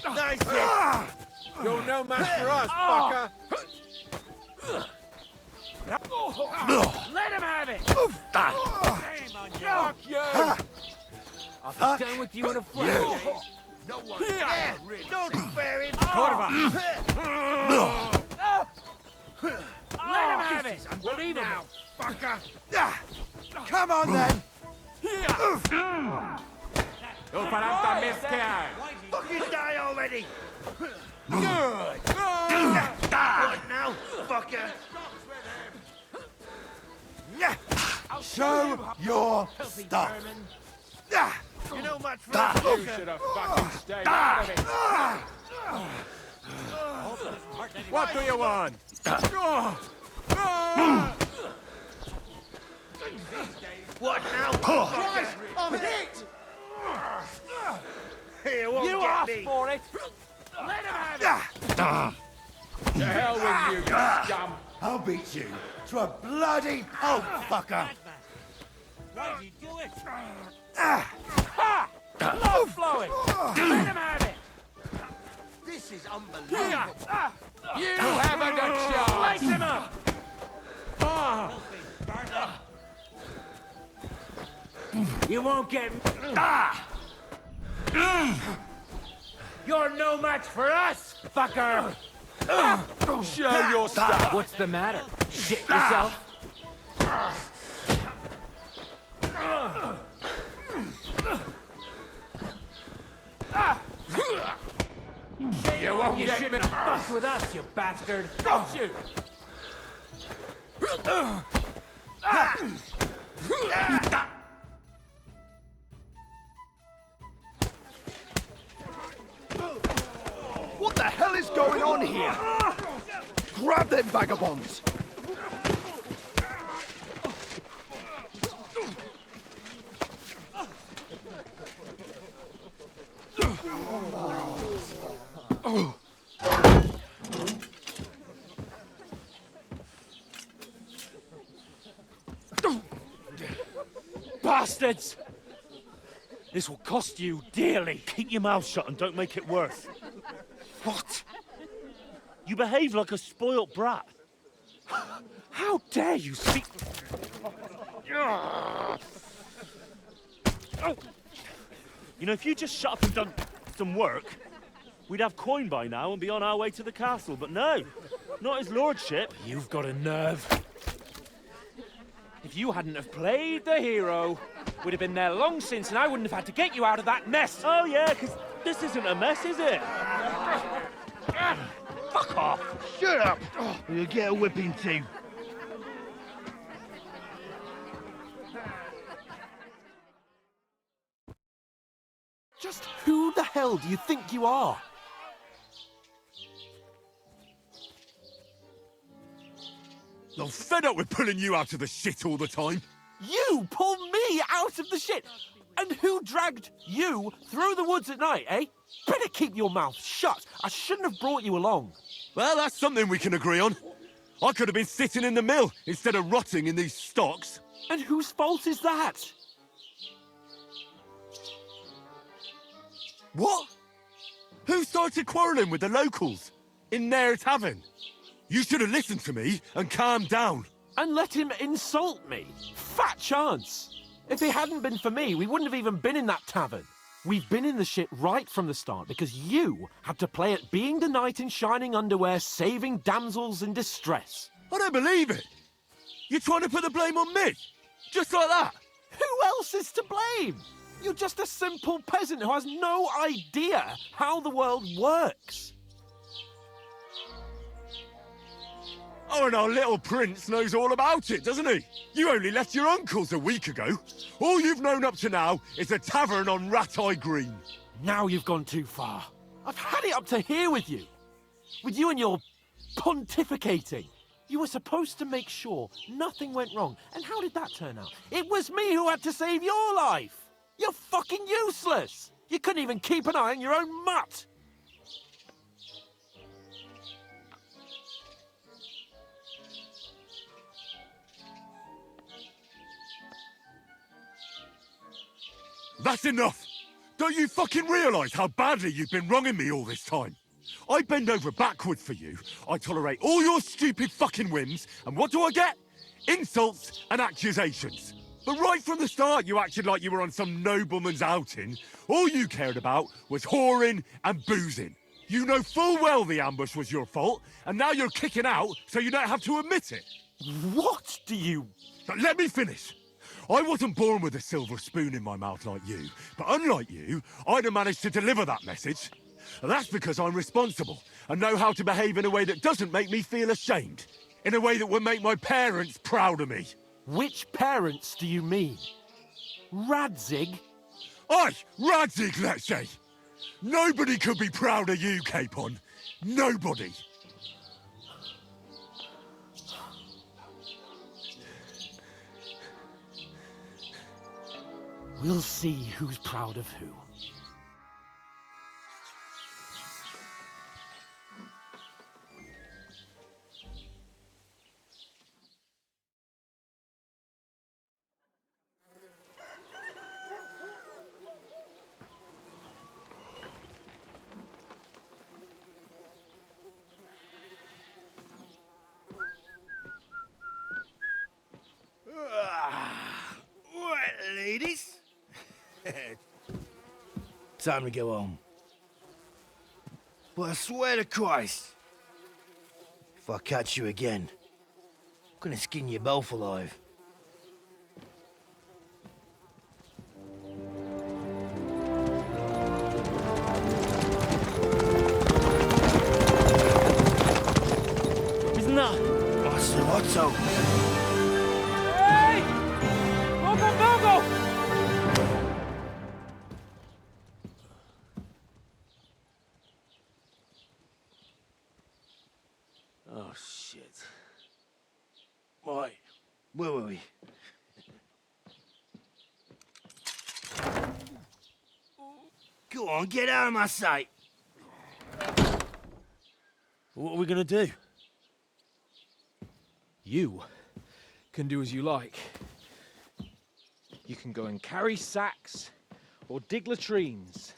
Nice hit. You're no match for us, fucker. Let him have it! Shame on you. Fuck you. I'll be done with you in a flash. No one. Yeah, don't spare him. Let him have it! Believe now, fucker. Come on then! Fucking die already. Good. What now, fucker? Show your stuff! You know much for us, You should have fucking stayed out of it. What do you want? What now? Christ, I'm hit! Here, won't You get asked me. for it! Let him have it! To hell with you, you scum! I'll beat you to a bloody pulp, fucker! Why did you do it? Ha! Low flowing! Let him have it! This is unbelievable. You haven't a Light chance! him up! You won't get me. You're no match for us, fucker! Show your stuff! What's the matter? Shit yourself? You won't You get me! shouldn't have fucked with us, you bastard! Don't you? What the hell is going on here? Grab them vagabonds! Bastards! This will cost you dearly. Keep your mouth shut and don't make it worse. What? You behave like a spoilt brat. How dare you speak... You know, if you just shut up and done some work, we'd have coin by now and be on our way to the castle, but no. Not his lordship. You've got a nerve. If you hadn't have played the hero, we'd have been there long since and I wouldn't have had to get you out of that mess. Oh yeah, because this isn't a mess, is it? Fuck off. Shut up. You'll get a whipping too. Just who the hell do you think you are? I'm fed up with pulling you out of the shit all the time. You pulled me out of the shit! And who dragged you through the woods at night, eh? Better keep your mouth shut. I shouldn't have brought you along. Well, that's something we can agree on. I could have been sitting in the mill instead of rotting in these stocks. And whose fault is that? What? Who started quarrelling with the locals in their tavern? You should have listened to me and calmed down. And let him insult me? Fat chance. If it hadn't been for me, we wouldn't have even been in that tavern. We've been in the shit right from the start because you had to play at being the knight in shining underwear, saving damsels in distress. I don't believe it. You're trying to put the blame on me? Just like that? Who else is to blame? You're just a simple peasant who has no idea how the world works. Oh, and our little prince knows all about it, doesn't he? You only left your uncle's a week ago. All you've known up to now is a tavern on Rat-Eye Green. Now you've gone too far. I've had it up to here with you. With you and your pontificating. You were supposed to make sure nothing went wrong. And how did that turn out? It was me who had to save your life. You're fucking useless. You couldn't even keep an eye on your own mutt. That's enough. Don't you fucking realise how badly you've been wronging me all this time? I bend over backwards for you, I tolerate all your stupid fucking whims, and what do I get? Insults and accusations. But right from the start you acted like you were on some nobleman's outing. All you cared about was whoring and boozing. You know full well the ambush was your fault, and now you're kicking out so you don't have to admit it. What do you... But let me finish. I wasn't born with a silver spoon in my mouth like you, but unlike you, I'd have managed to deliver that message. And that's because I'm responsible and know how to behave in a way that doesn't make me feel ashamed. In a way that would make my parents proud of me. Which parents do you mean? Radzig? Aye, Radzig, let's say. Nobody could be proud of you, Capon. Nobody. We'll see who's proud of who. Right, ladies. Time to go home. But I swear to Christ, if I catch you again, I'm gonna skin you both alive. Isn't that? Otto. Hey! Go! Oh, shit. Right, where were we? Go on, get out of my sight. What are we gonna do? You can do as you like. You can go and carry sacks or dig latrines.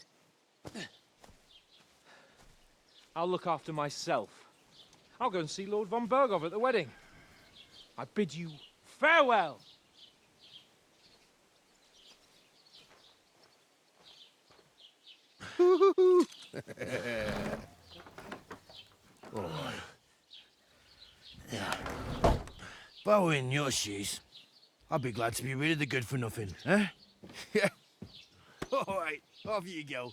I'll look after myself. I'll go and see Lord von Berghoff at the wedding. I bid you farewell. If I were in your shoes, I'd be glad to be rid of the good for nothing, eh? Yeah. All right, off you go.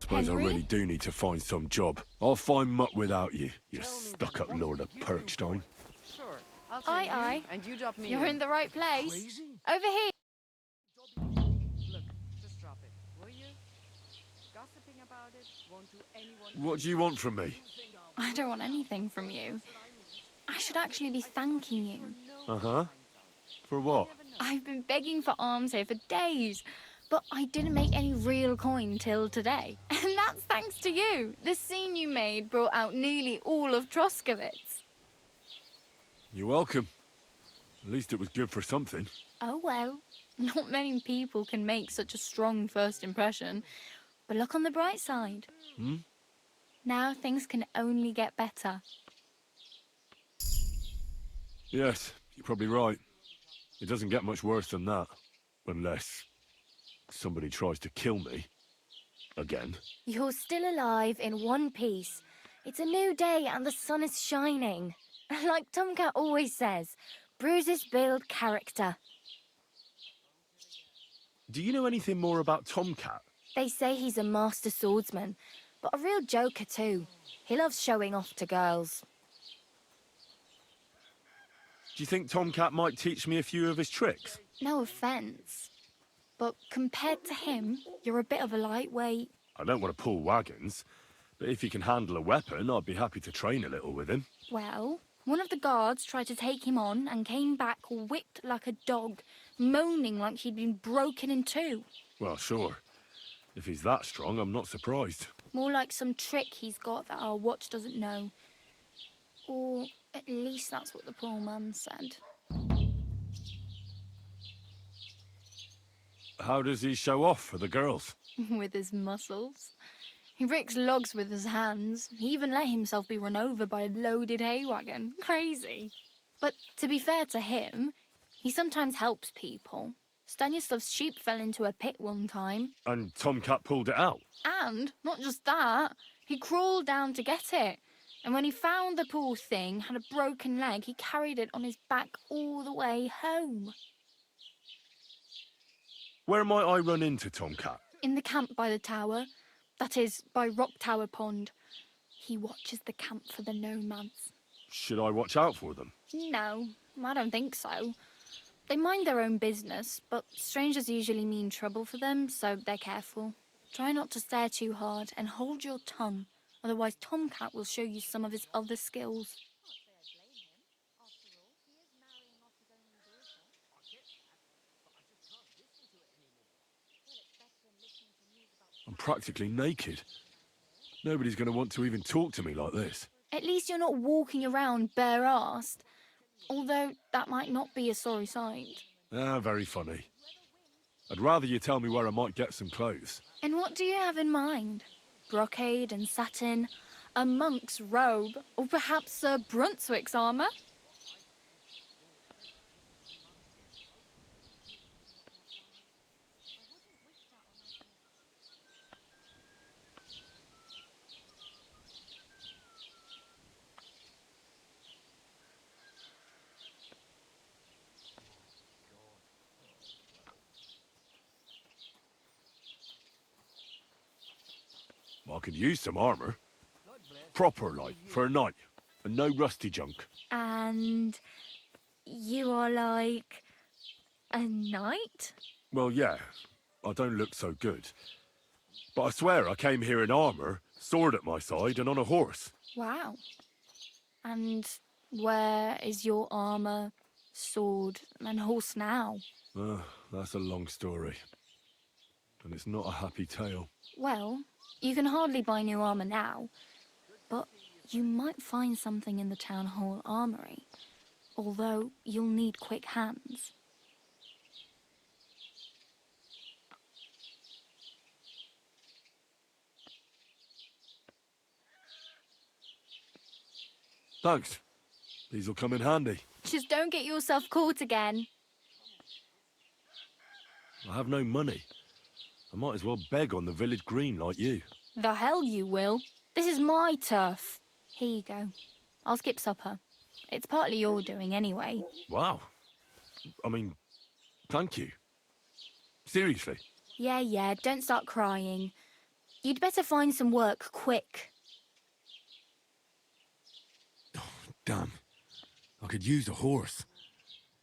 Suppose I really do need to find some job. I'll find mutt without you, you stuck-up Lord of Perkstein. Sure. I'll take you, Aye. and you drop me You're in the right place. Over here. Look, just drop it, will you? Gossiping about it won't do anyone... What do you want from me? I don't want anything from you. I should actually be thanking you. Uh-huh. For what? I've been begging for alms here for days, but I didn't make any real coin till today. And that's thanks to you. The scene you made brought out nearly all of Troskowitz. You're welcome. At least it was good for something. Oh well, not many people can make such a strong first impression. But look on the bright side. Now things can only get better. Yes, you're probably right. It doesn't get much worse than that. Unless somebody tries to kill me. Again. You're still alive in one piece. It's a new day and the sun is shining. Like Tomcat always says, bruises build character. Do you know anything more about Tomcat? They say he's a master swordsman, but a real joker too. He loves showing off to girls. Do you think Tomcat might teach me a few of his tricks? No offence, but compared to him, you're a bit of a lightweight. I don't want to pull wagons, but if he can handle a weapon, I'd be happy to train a little with him. Well, one of the guards tried to take him on and came back whipped like a dog, moaning like he'd been broken in two. Well, sure. If he's that strong, I'm not surprised. More like some trick he's got that our watch doesn't know. Or at least that's what the poor man said. How does he show off for the girls? With his muscles. He ricks logs with his hands. He even let himself be run over by a loaded hay wagon. Crazy. But to be fair to him, he sometimes helps people. Stanislav's sheep fell into a pit one time. And Tomcat pulled it out? And, not just that, he crawled down to get it. And when he found the poor thing had a broken leg, he carried it on his back all the way home. Where might I run into Tomcat? In the camp by the tower. That is, by Rock Tower Pond. He watches the camp for the nomads. Should I watch out for them? No, I don't think so. They mind their own business, but strangers usually mean trouble for them, so they're careful. Try not to stare too hard and hold your tongue, otherwise Tomcat will show you some of his other skills. I'm practically naked. Nobody's going to want to even talk to me like this. At least you're not walking around bare-arsed, although that might not be a sorry sight. Ah, very funny. I'd rather you tell me where I might get some clothes. And what do you have in mind? Brocade and satin, a monk's robe, or perhaps Sir Brunswick's armour? I could use some armour. Proper, like, for a night. And no rusty junk. And you are like a knight? Well, yeah. I don't look so good. But I swear I came here in armour, sword at my side, and on a horse. Wow. And where is your armour, sword, and horse now? That's a long story. And it's not a happy tale. Well, you can hardly buy new armour now, but you might find something in the town hall armoury, although you'll need quick hands. Thanks. These'll come in handy. Just don't get yourself caught again. I have no money. I might as well beg on the village green like you. The hell you will. This is my turf. Here you go. I'll skip supper. It's partly your doing anyway. Wow. I mean, thank you. Seriously. Yeah, don't start crying. You'd better find some work quick. Damn. I could use a horse.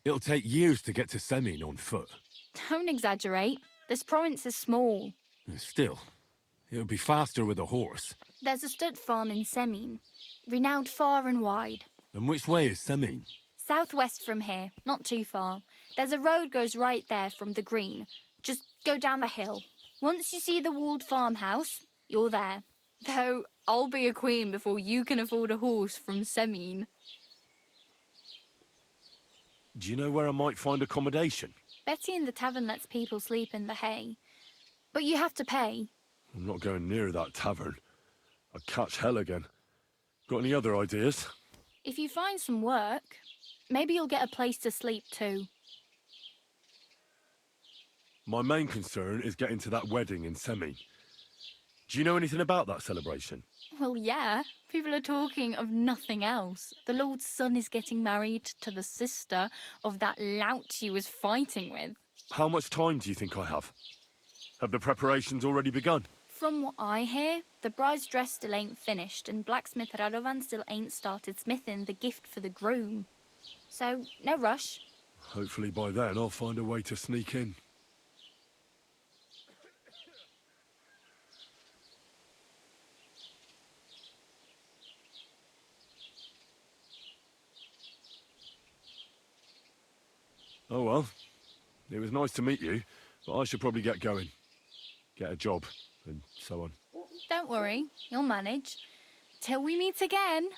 It'll take years to get to Semin on foot. Don't exaggerate. This province is small. Still, it would be faster with a horse. There's a stud farm in Semin, renowned far and wide. And which way is Semin? Southwest from here, not too far. There's a road goes right there from the green. Just go down the hill. Once you see the walled farmhouse, you're there. Though I'll be a queen before you can afford a horse from Semin. Do you know where I might find accommodation? Betty in the tavern lets people sleep in the hay. But you have to pay. I'm not going near that tavern. I'd catch hell again. Got any other ideas? If you find some work, maybe you'll get a place to sleep too. My main concern is getting to that wedding in Semin. Do you know anything about that celebration? Well, yeah. People are talking of nothing else. The Lord's son is getting married to the sister of that lout he was fighting with. How much time do you think I have? Have the preparations already begun? From what I hear, the bride's dress still ain't finished, and blacksmith Radovan still ain't started smithing the gift for the groom. So, no rush. Hopefully by then I'll find a way to sneak in. Oh well. It was nice to meet you, but I should probably get going. Get a job, and so on. Don't worry, you'll manage. Till we meet again.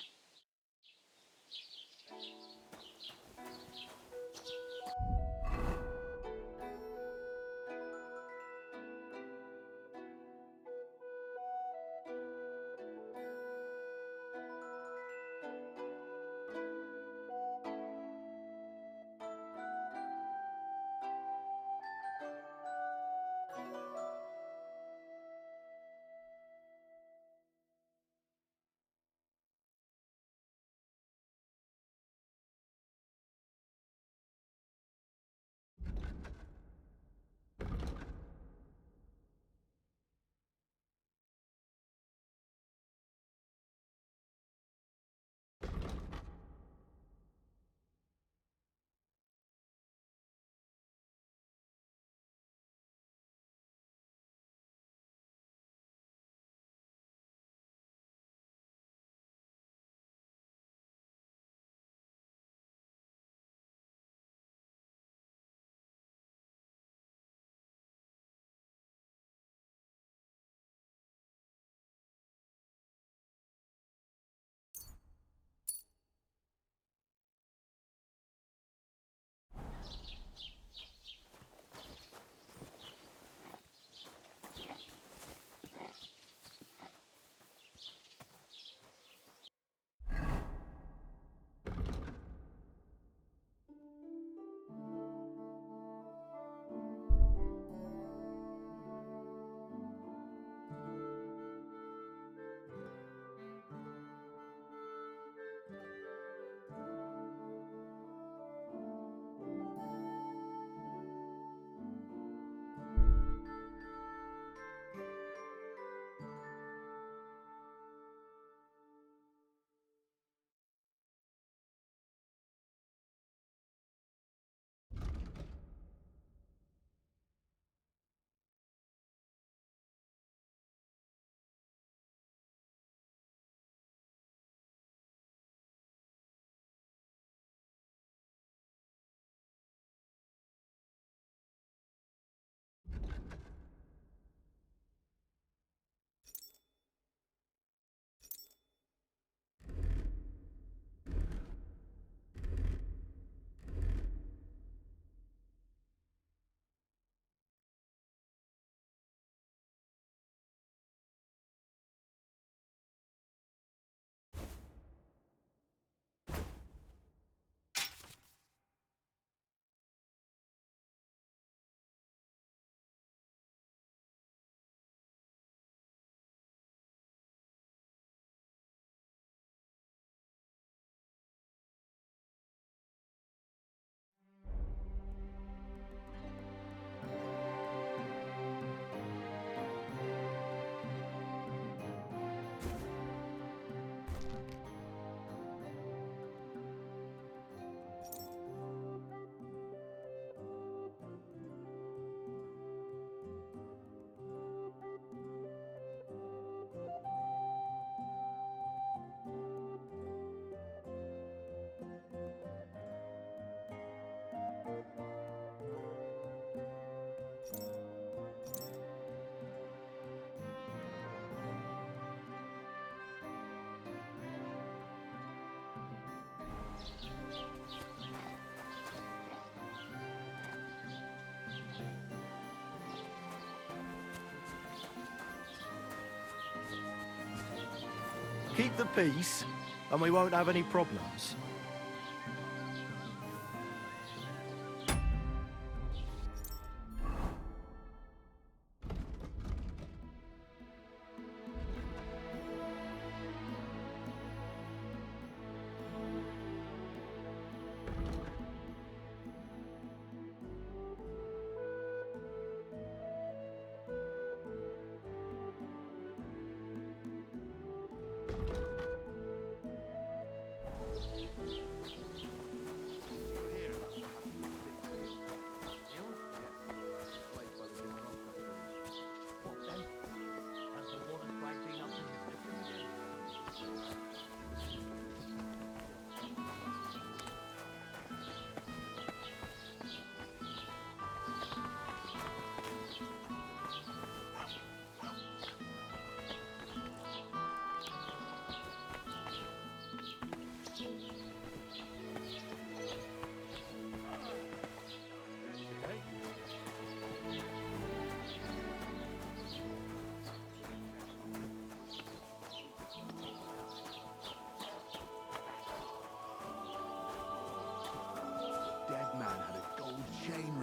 Keep the peace, and we won't have any problems.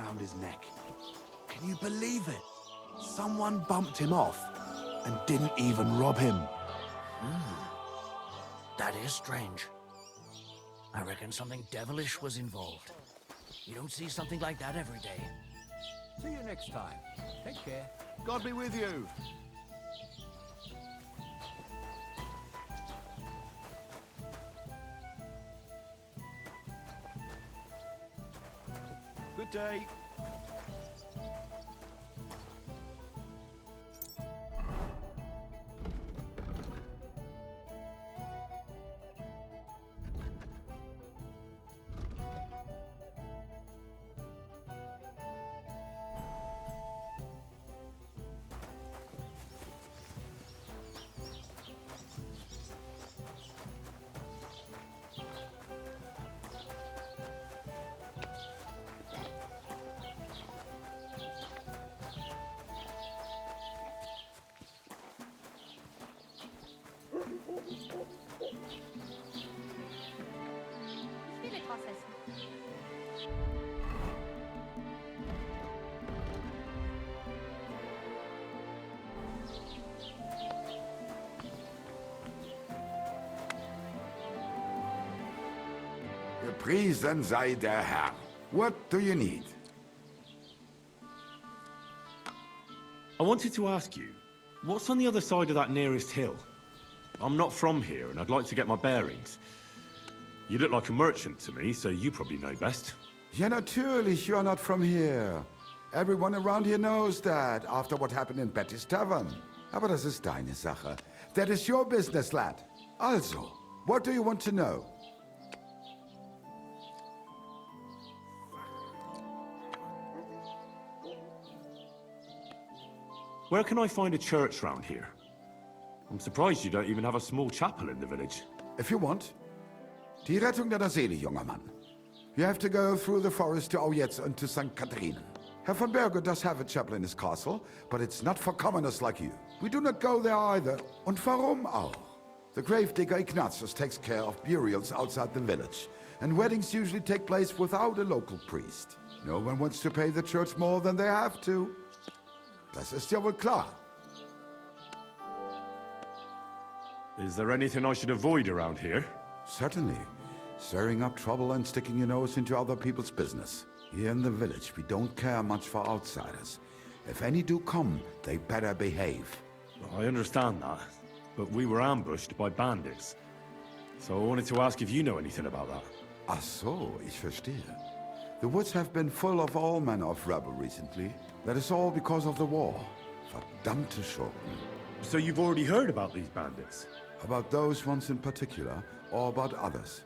around his neck. Can you believe it? Someone bumped him off and didn't even rob him. That is strange. I reckon something devilish was involved. You don't see something like that every day. See you next time. Take care. God be with you. Good day. Viele krass essen. Gepriesen sei der Herr. What do you need? I wanted to ask you, what's on the other side of that nearest hill? I'm not from here, and I'd like to get my bearings. You look like a merchant to me, so you probably know best. Ja, natürlich, you're not from here. Everyone around here knows that, after what happened in Betty's Tavern. Aber das ist deine Sache. That is your business, lad. Also, what do you want to know? Where can I find a church round here? I'm surprised you don't even have a small chapel in the village. If you want. Die Rettung deiner Seele, junger Mann. You have to go through the forest to Aujetz and to St. Catharinen. Herr von Berge does have a chapel in his castle, but it's not for commoners like you. We do not go there either. Und warum auch? The gravedigger Ignatius takes care of burials outside the village, and weddings usually take place without a local priest. No one wants to pay the church more than they have to. Das ist ja wohl klar. Is there anything I should avoid around here? Certainly. Stirring up trouble and sticking your nose into other people's business. Here in the village, we don't care much for outsiders. If any do come, they better behave. I understand that, but we were ambushed by bandits. So I wanted to ask if you know anything about that. Ach so, ich verstehe. The woods have been full of all manner of rebel recently. That is all because of the war. Verdammte Schurken. So you've already heard about these bandits? About those ones in particular, or about others.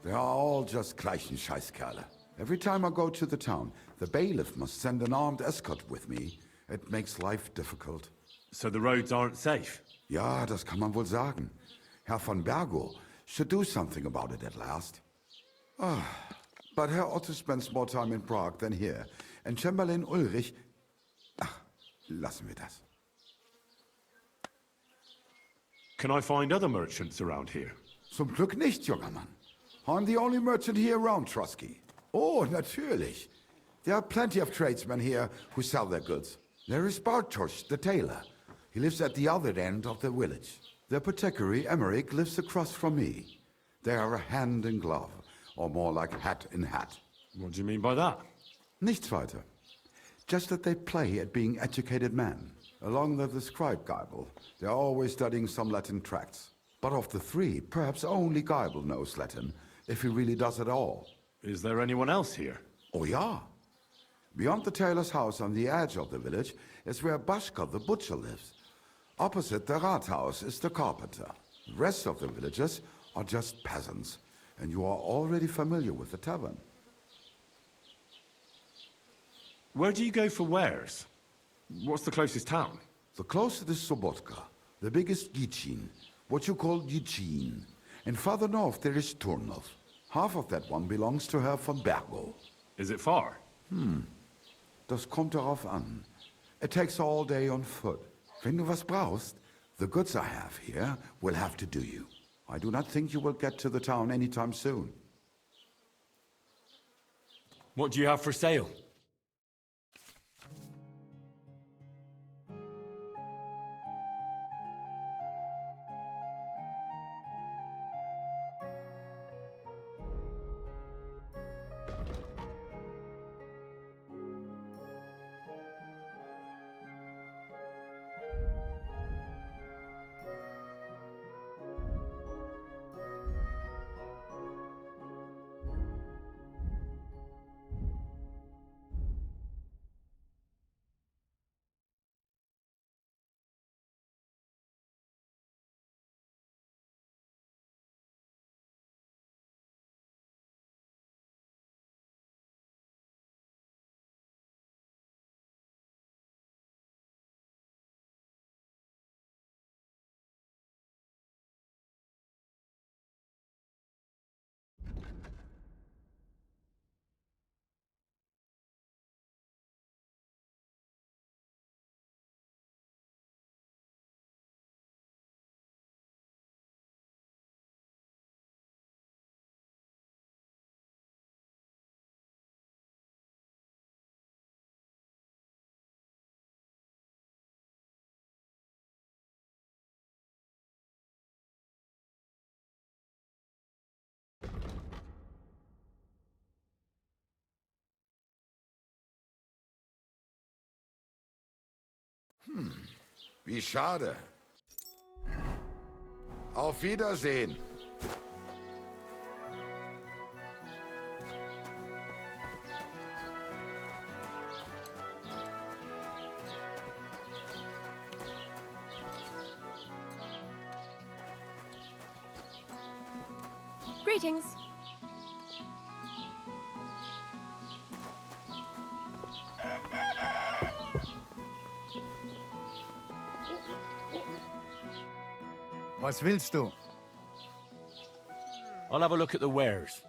They are all just gleichen Scheißkerle. Every time I go to the town, the bailiff must send an armed escort with me. It makes life difficult. So the roads aren't safe? Ja, das kann man wohl sagen. Herr von Bergo should do something about it at last. But Herr Otto spends more time in Prague than here. And Chamberlain Ulrich... Ach, lassen wir das. Can I find other merchants around here? Zum Glück nicht, junger Mann. I'm the only merchant here around Trusky. Oh, natürlich. There are plenty of tradesmen here who sell their goods. There is Bartosz, the tailor. He lives at the other end of the village. The apothecary, Emmerich, lives across from me. They are a hand in glove, or more like hat in hat. What do you mean by that? Nichts weiter. Just that they play at being educated men. Along with the scribe Geibel, they are always studying some Latin tracts. But of the three, perhaps only Geibel knows Latin, if he really does at all. Is there anyone else here? Oh ja. Beyond the tailor's house on the edge of the village is where Bashka the butcher lives. Opposite the Rathaus is the carpenter. The rest of the villagers are just peasants, and you are already familiar with the tavern. Where do you go for wares? What's the closest town? The closest is Sobotka, the biggest Gichin, what you call Gichin. And farther north there is Turnov. Half of that one belongs to Herr von Bergo. Is it far? Das kommt darauf an. It takes all day on foot. Wenn du was brauchst, the goods I have here will have to do you. I do not think you will get to the town anytime soon. What do you have for sale? Wie schade. Auf Wiedersehen. Greetings. Was willst du? I'll have a look at the wares.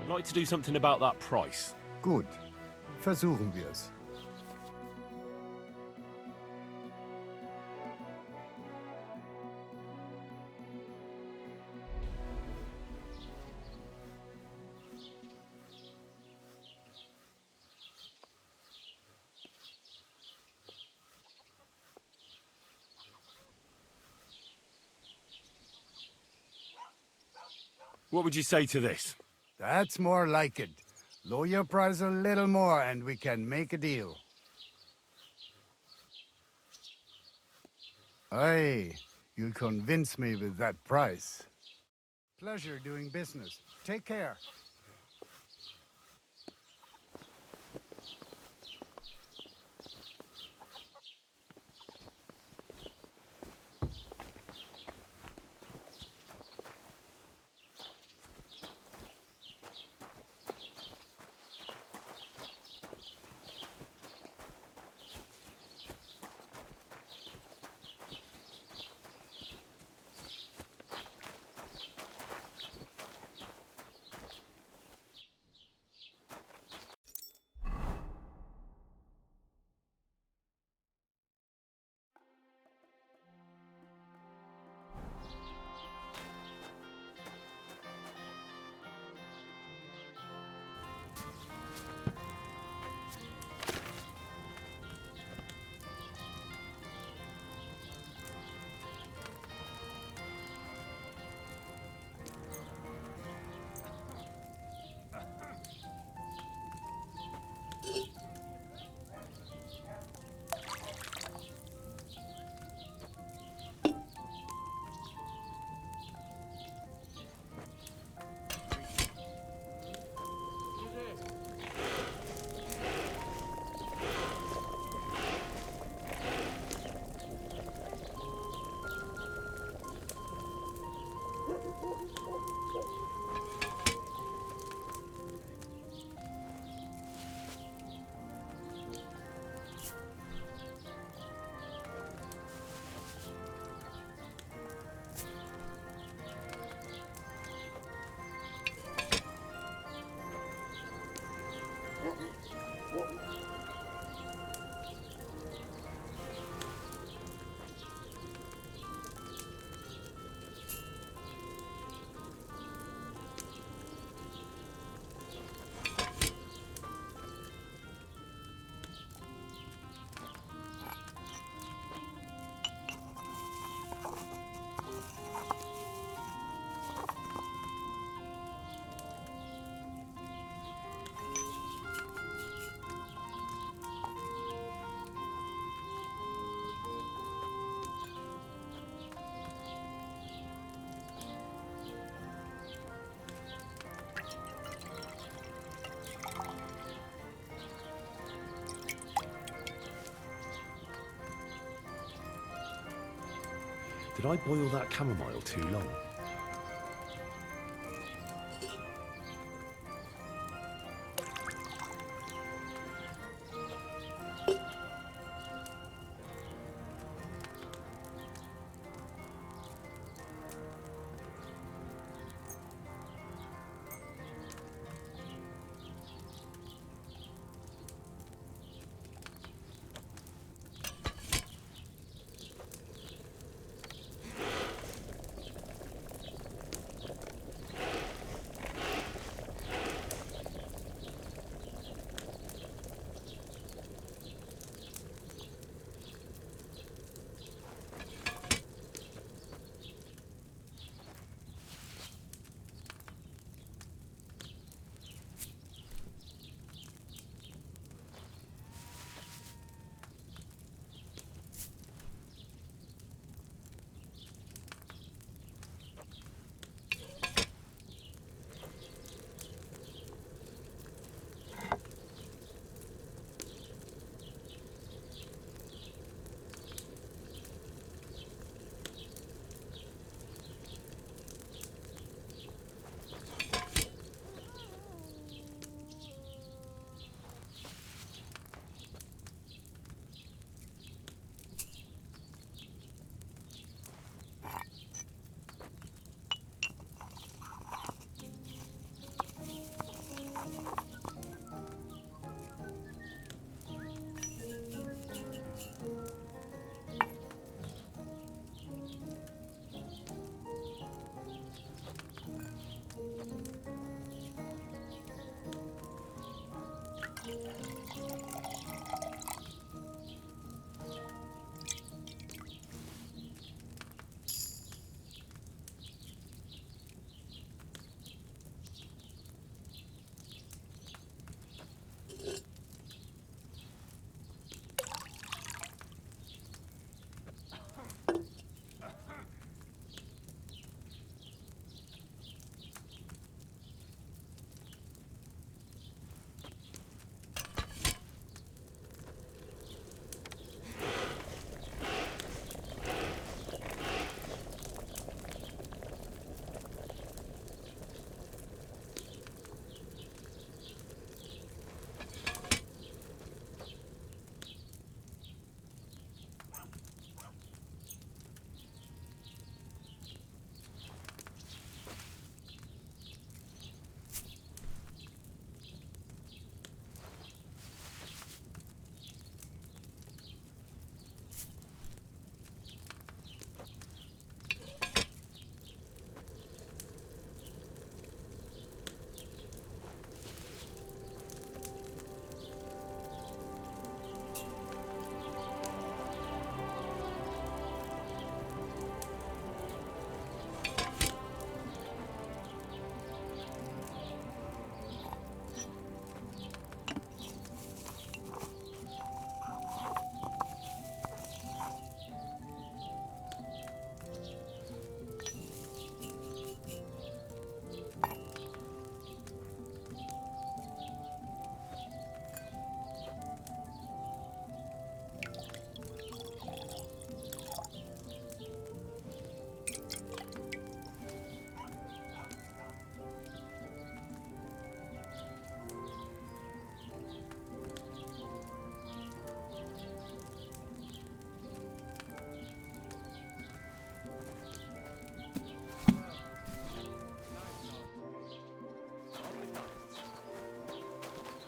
I'd like to do something about that price. Gut. Versuchen wir's. What would you say to this? That's more like it. Lower your price a little more and we can make a deal. Aye, you'll convince me with that price. Pleasure doing business. Take care. Did I boil that chamomile too long?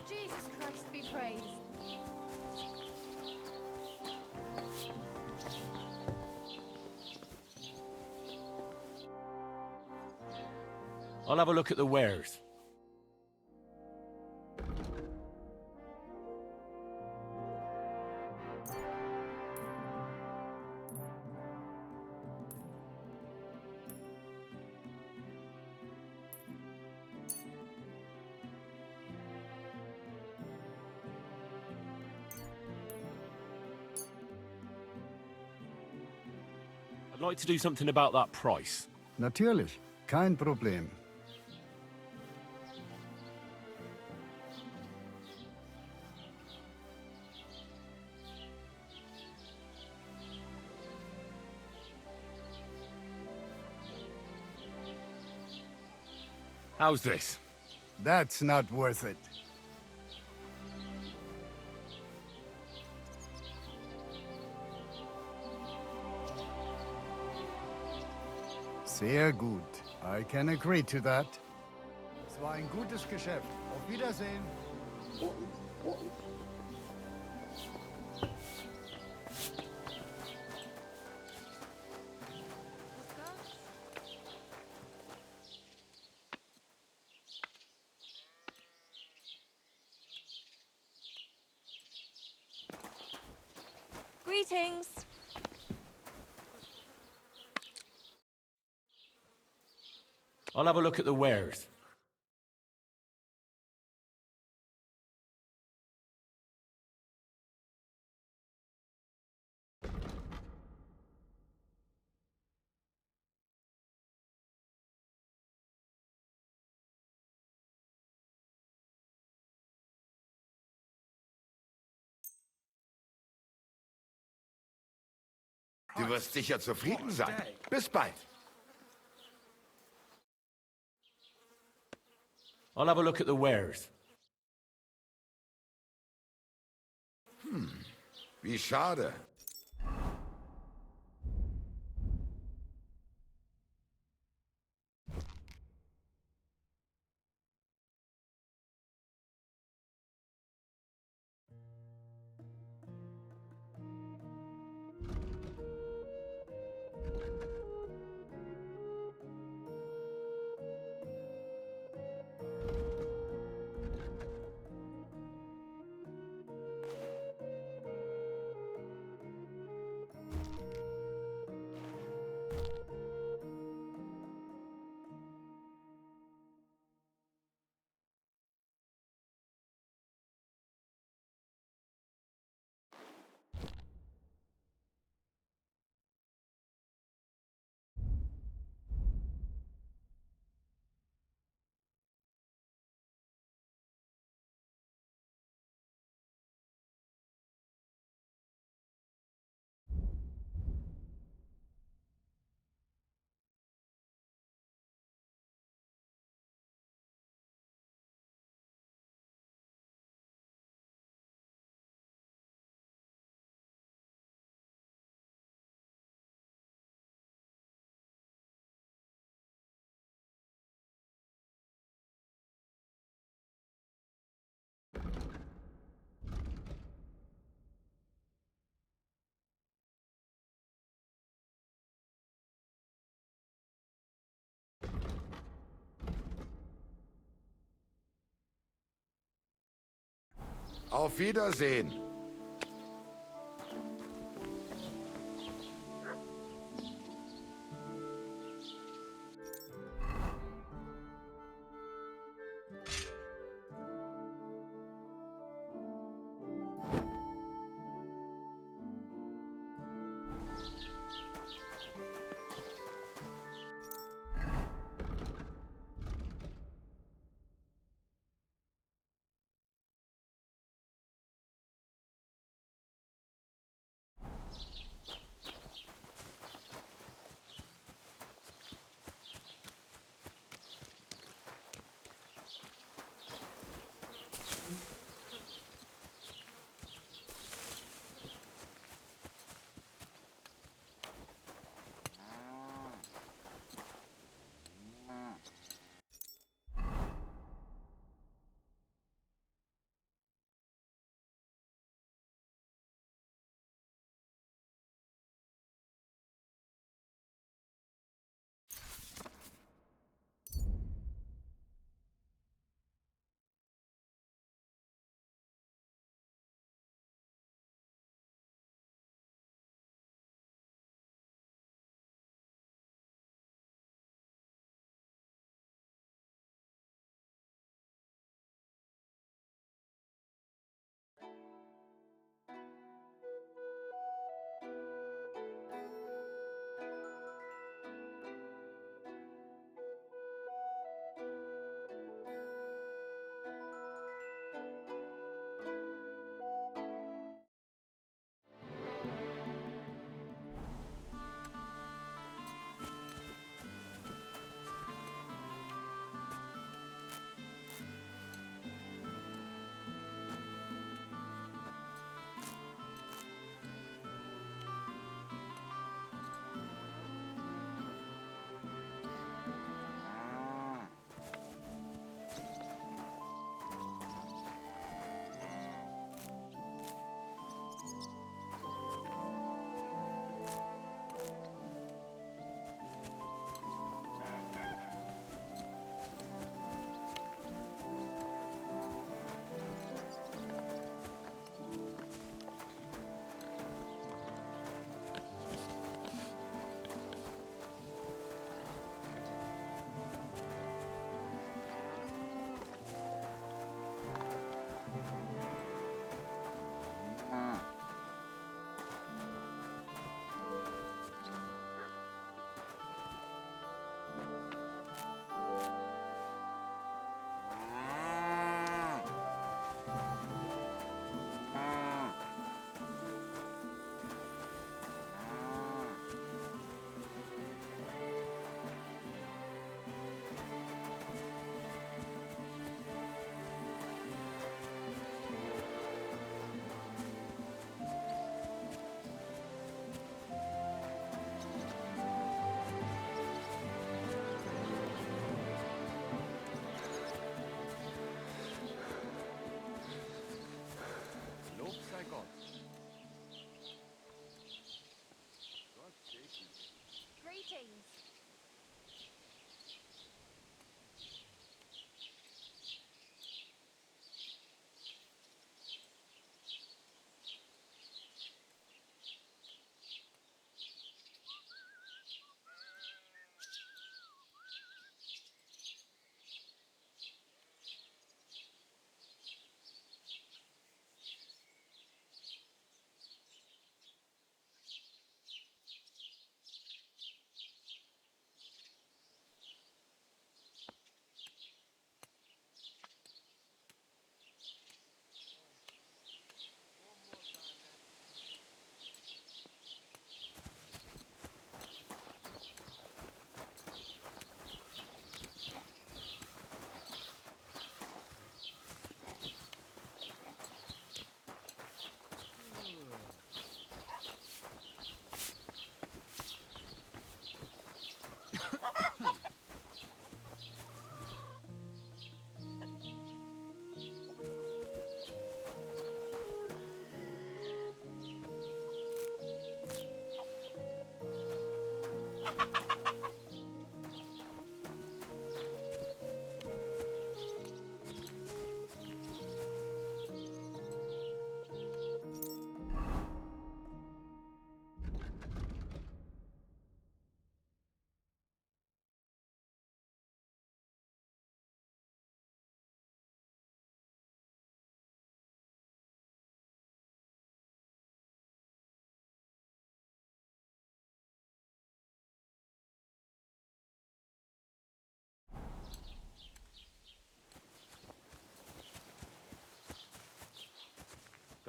Jesus Christ be praised. I'll have a look at the wares. I'd like to do something about that price. Natürlich, kein Problem. How's this? That's not worth it. Sehr gut. I can agree to that. Es war ein gutes Geschäft. Auf Wiedersehen. Greetings. I'll have a look at the wares. Du wirst sicher zufrieden sein. Bis bald. I'll have a look at the wares. Wie schade. Auf Wiedersehen.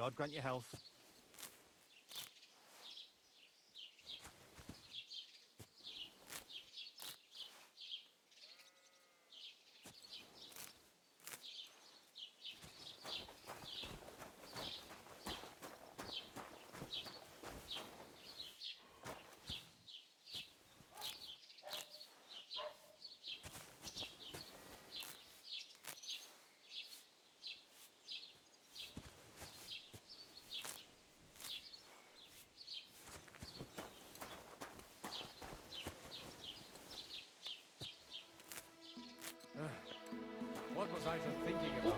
God grant you health. What was I just thinking about?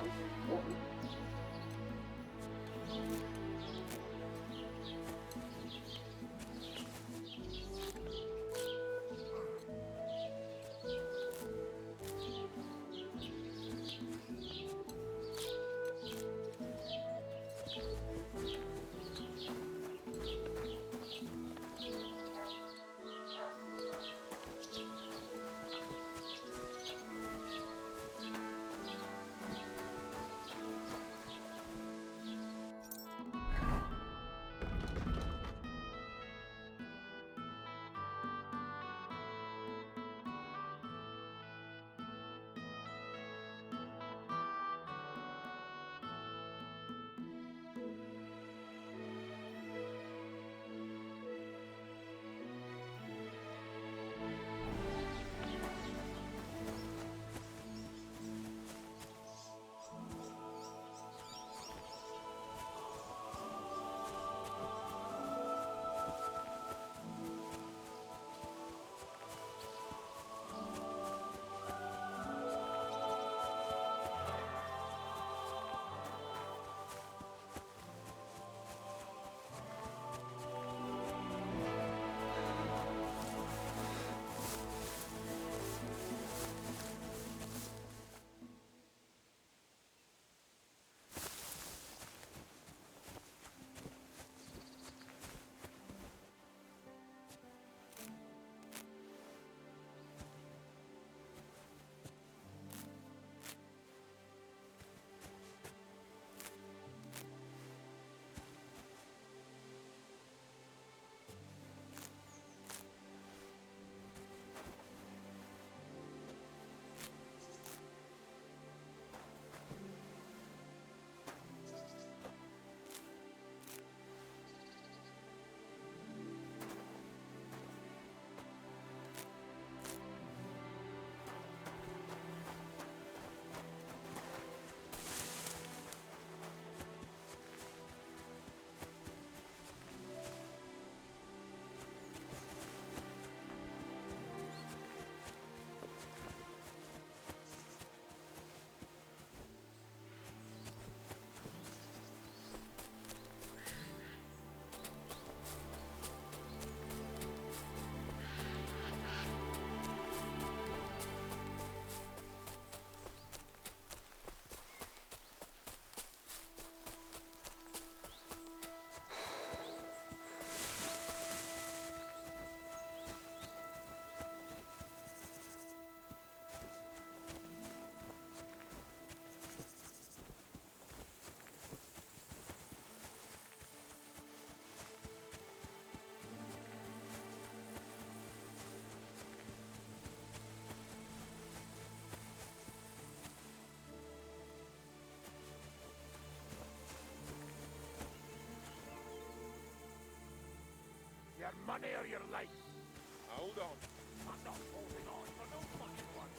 Your money or your life. Hold on. I'm not holding on for no fucking one.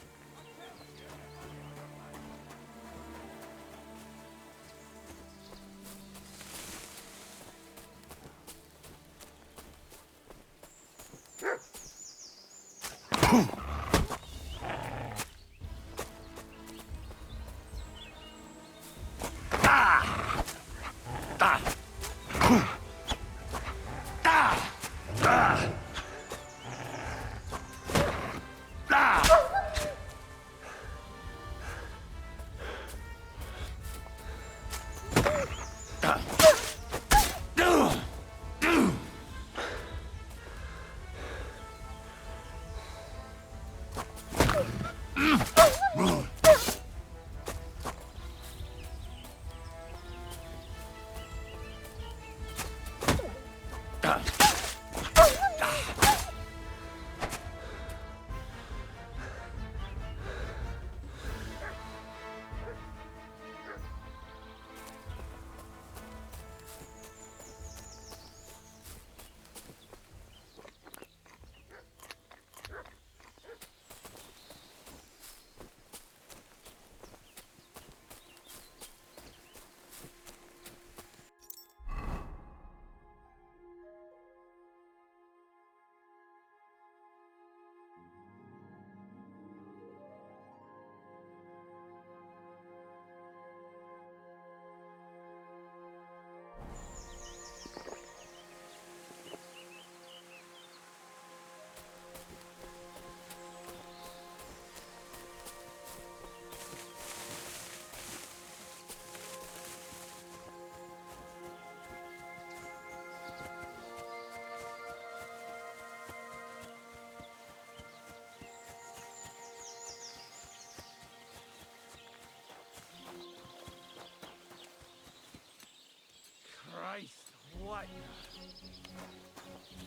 right.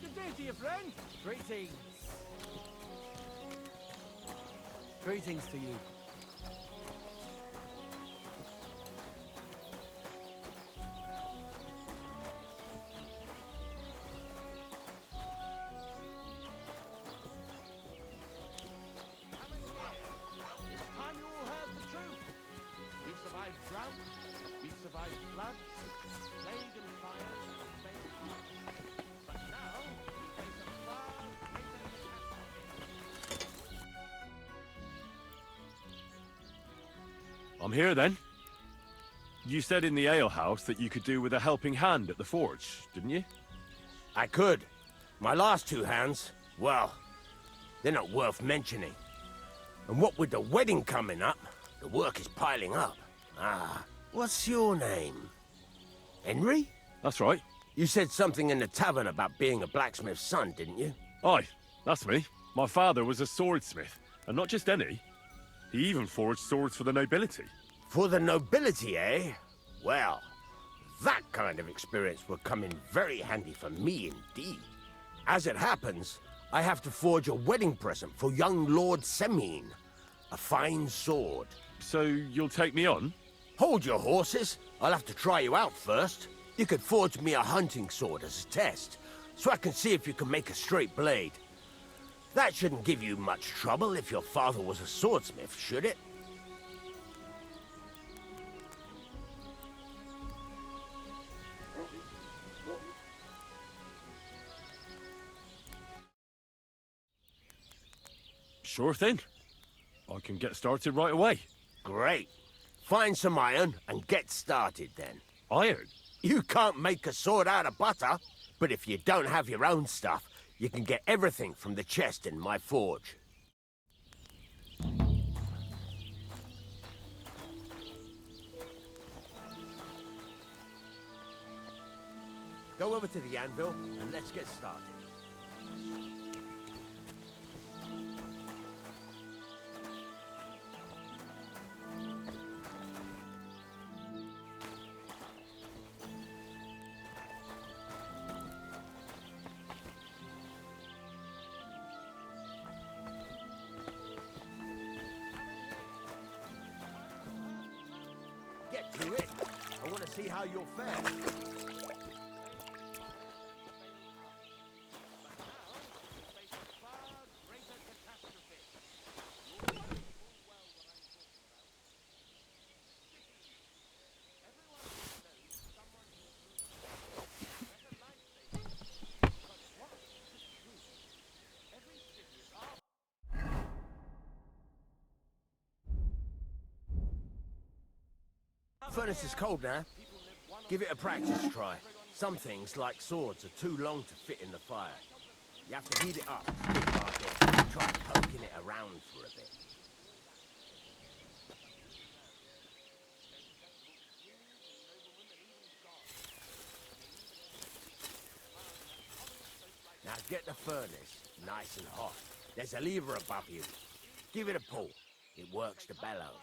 Good day to you, friend. Greetings. Greetings to you. Time you all heard the truth. We survived drought, we survived floods, plague and fire, but now we face a far greater catastrophe. I'm here then. You said in the alehouse that you could do with a helping hand at the forge, didn't you? I could. My last two hands, well, they're not worth mentioning. And what with the wedding coming up, the work is piling up. Ah, what's your name? Henry? That's right. You said something in the tavern about being a blacksmith's son, didn't you? Aye, that's me. My father was a swordsmith, and not just any. He even forged swords for the nobility. For the nobility, eh? Well, that kind of experience will come in very handy for me indeed. As it happens, I have to forge a wedding present for young Lord Semine. A fine sword. So you'll take me on? Hold your horses. I'll have to try you out first. You could forge me a hunting sword as a test, so I can see if you can make a straight blade. That shouldn't give you much trouble if your father was a swordsmith, should it? Sure thing. I can get started right away. Great. Find some iron and get started then. Iron? You can't make a sword out of butter, but if you don't have your own stuff, you can get everything from the chest in my forge. Go over to the anvil and let's get started. Get to it. I want to see how you'll fare. Furnace is cold now. Give it a practice try. Some things, like swords, are too long to fit in the fire. You have to heat it up. Try poking it around for a bit. Now get the furnace nice and hot. There's a lever above you. Give it a pull. It works the bellows.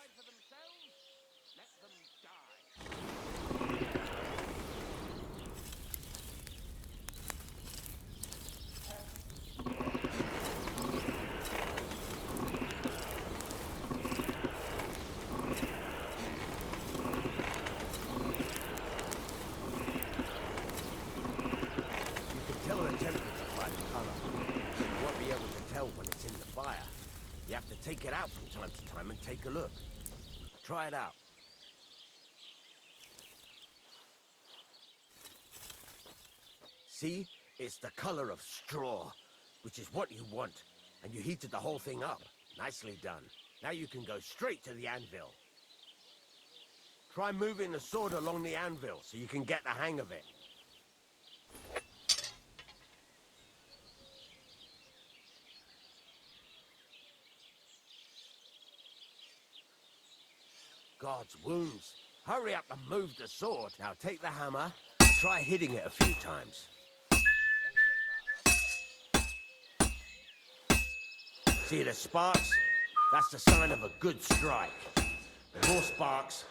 Take it out from time to time and take a look. Try it out. See? It's the color of straw, which is what you want. And you heated the whole thing up. Nicely done. Now you can go straight to the anvil. Try moving the sword along the anvil so you can get the hang of it. God's wounds. Hurry up and move the sword. Now take the hammer and try hitting it a few times. See the sparks? That's the sign of a good strike. The more sparks,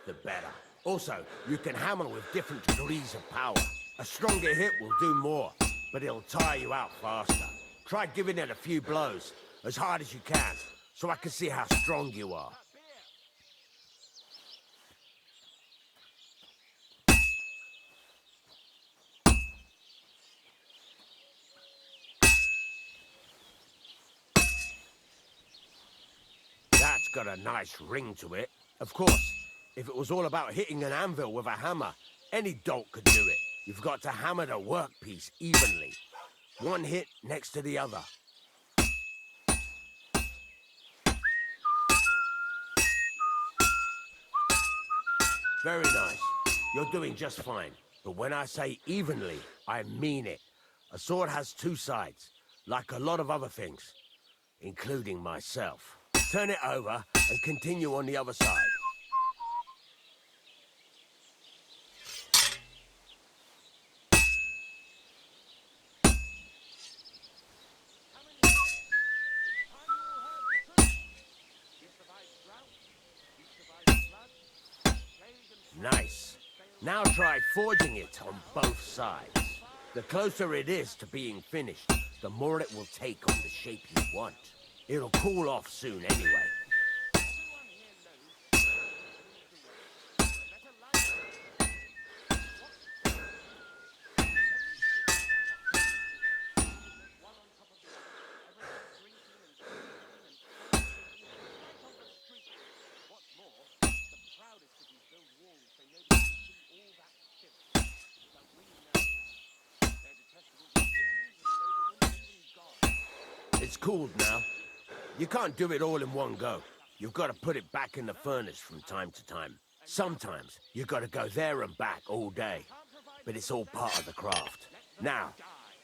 the better. Also, you can hammer with different degrees of power. A stronger hit will do more, but it'll tire you out faster. Try giving it a few blows, as hard as you can, so I can see how strong you are. That's got a nice ring to it. Of course, if it was all about hitting an anvil with a hammer, any dolt could do it. You've got to hammer the workpiece evenly. One hit next to the other. Very nice. You're doing just fine. But when I say evenly, I mean it. A sword has two sides, like a lot of other things, including myself. Turn it over and continue on the other side. Nice. Now try forging it on both sides. The closer it is to being finished, the more it will take on the shape you want. It'll cool off soon anyway. It's cooled now. You can't do it all in one go. You've got to put it back in the furnace from time to time. Sometimes you've got to go there and back all day. But it's all part of the craft. Now,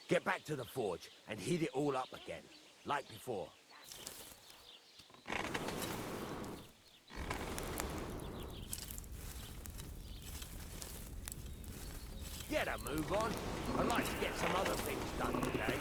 get back to the forge and heat it all up again, like before. Get a move on. I'd like to get some other things done today.